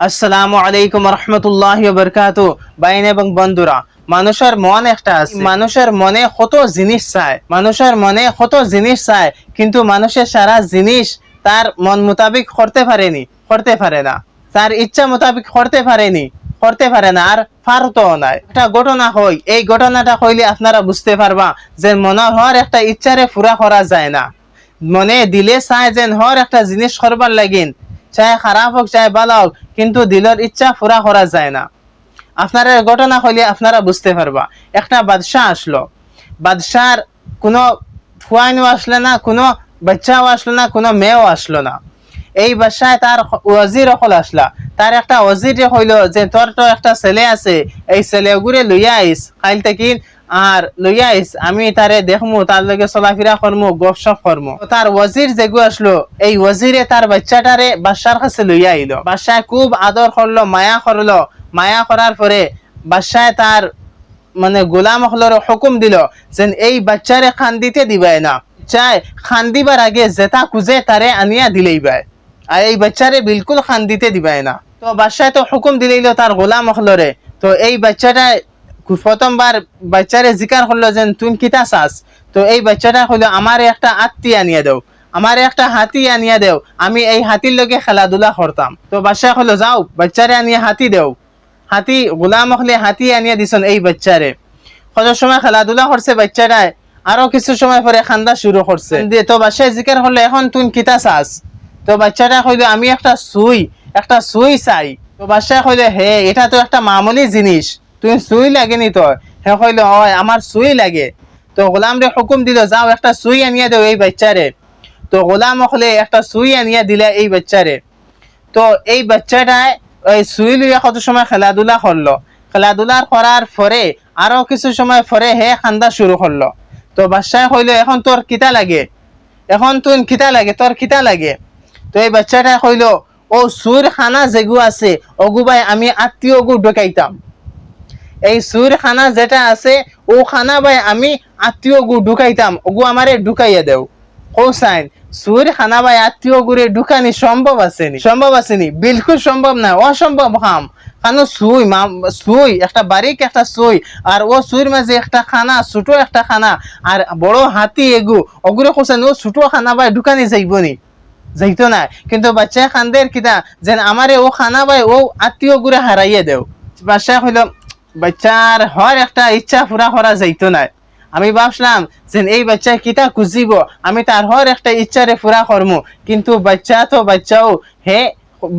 আসসালামু আলাইকুম রহমতুল্লাহি ওয়া বারাকাতুহু। বাইন এবং বন্ধুরা, মানুষের মন একটা আছে, মানুষের মনে কত জিনিস চায়, মানুষের মনে কত জিনিস চায়, কিন্তু মানুষের সারা জিনিস তার মন মোতাবেক করতে পারেনি, করতে পারে না, তার ইচ্ছা মোতাবেক করতে পারেনি, করতে পারে না, আর পারতো নাই। একটা ঘটনা হয়, এই ঘটনাটা হইলে আপনারা বুঝতে পারবা যে মনের হর একটা ইচ্ছারে পুরা করা যায় না। মনে দিলে চায় যে হর একটা জিনিস করবার লাগিন, চাই খারাপ হোক চাই ভালো হোক, কিন্তু দিলের ইচ্ছা পুরা করা যায় না। আপনারা ঘটনা হইলে আপনারা বুঝতে পারবা। একটা বাদশাহ আসলো, বাদশার কোনো ফুয়াইনও আসলো না, কোনো বাচ্চাও আসলো না, কোনো মেয়েও আসলো না। এই বাদশায় তার ওয়াজির অকল আসলা। তার একটা ওয়াজির হইল যে তোর তো একটা ছেলে আছে, এই ছেলে গুড়ে লইয়া আইস কাইল থেকে, আর লইয়া আইস, আমি তারে দেখমু, তার লগে চলাফেরা করমু, গপসপ করমু। তার ওয়াজির যেগু আসলো, এই ওয়াজিরে তার বাচ্চাটারে বাদশার কাছে লইয়া আইলো। বাদশাহ খুব আদর করলো, মায়া করলো। মায়া করার পরে বাদশাহ তার মানে গোলাম হলর হুকুম দিল যে এই বাচ্চারে খান দিতে দিবাই না, চাই খান দিবার আগে যেটা খুঁজে তারে আনিয়া দিলেই বাই, আর এই বাচ্চারে বিলকুল খান দিতে দিবাই না। তো বাদশাহ তো হুকুম দিলেইল তার গোলাম হলরে। তো এই বাচ্চাটা প্রথমবার বাচ্চারে জিকার করলো যে তুমি কিতা চাস। তো এই বাচ্চাটা হইলো আমার একটা আত্মী আনিয়া দেও, আমার একটা হাতি আনিয়া দেও, আমি এই হাতির লগে খেলাধুলা করতাম। তো বাদশাহ হলো যাও বাচ্চারে আনিয়া হাতি দেও। হাতি গোলাম হলে হাতি আনিয়া দিছেন এই বাচ্চারে। কত সময় খেলাধুলা করছে বাচ্চাটায়, আরো কিছু সময় পরে খান্দা শুরু করছে। তো বাদশাহ জিকার হলো এখন তুই কিতা চাস। তো বাচ্চাটা কইলো আমি একটা সুই চাই। তো বাদশাহ কইলো হে এটা তো একটা মামুলি জিনিস, তুই সুই লাগেনি তো। হে কইলো হয় আমার সুই লাগে। তো গোলাম রে হুকুম দিল যাও একটা সুই আনিয়া দেও এই বাচ্চারে। তো গোলাম হলে একটা সুই আনিয়া দিলে এই বাচ্চারে। তো এই বাচ্চাটায় ওই সুই লইয়া কত সময় খেলাধুলা করলো। খেলাধুলা করার পরে আরো কিছু সময় পরে হে খান্দা শুরু করলো। তো বাদশাহ কইলো এখন তোর কিতা লাগে, এখন তুই কিতা লাগে, তোর কিতা লাগে। তো এই বাচ্চাটা কইলো ও সুর খানা যেগু আছে ওগু ভাই আমি আত্মীয় গু ঢুকাইতাম, এই সুর খানা যেটা আছে ও খানা ভাই আমি আত্মীয় গু ঢুকাইতাম, ওগু আমারে ঢুকাইয়া দেও। কোসাইন সুর খানা ভাই আত্মীয় গুরে ঢুকানি সম্ভব আসেনি, সম্ভব আসেনি, বিলকুল সম্ভব না, অসম্ভব কাম। কারণ সুই একটা বারিক একটা সুই, আর ও সুইর মাঝে একটা খানা, ছোট একটা খানা, আর বড় হাতি এগু ওগুলো কোসাইন ও ছোট খানা ভাই ঢুকানি যাইবনি, যাইতো না। কিন্তু বাচ্চা খানদের কিতা যেন আমারে ও খানা ভাই ও আত্মীয় গুরে হারাইয়ে দেও। বাচ্চা হইল বাচ্চার হর একটা ইচ্ছা পুরা করা যাইতো না। আমি ভাবলাম যে এই বাচ্চা কিতা খুঁজিব, আমি তার হর একটা ইচ্ছারে পুরা করমু, কিন্তু বাচ্চা তো বাচ্চাও হে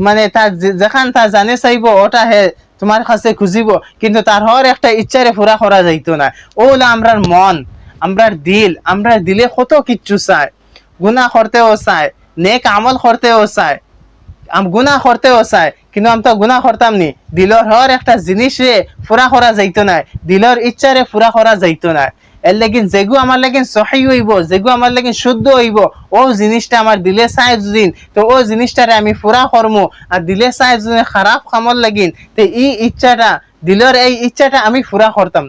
মানে তার যেখান তা জানে চাইব ওটা হে তোমার কাছে খুঁজিব, কিন্তু তার হর একটা ইচ্ছারে পুরা করা যাইতো না। ও হলো আমরার মন, আমরার দিল, আমরা দিলে কত কিচ্ছু চায়, গুনাহ করতেও চায়, নেক আমল করতেও চায়, গুনাহ করতেও চায়, কিন্তু আমি তো গুনাহ করতাম নি। দিলর হর একটা জিনিসে পুরা করা যাইতো না, দিলর ইচ্ছারে পুরা করা যাইতো না। এর লাগিন যেগু আমার লাগিন সহি হইব, যেগু আমার লাগিন শুদ্ধ হইব, ও জিনিসটা আমার দিলে চাই যদিন, তো ও জিনিসটারে আমি পুরা করমু। আর দিলে চাই যদি খারাপ কামর লাগিন, তো এই ইচ্ছাটা দিলর এই ইচ্ছাটা আমি পুরা করতাম।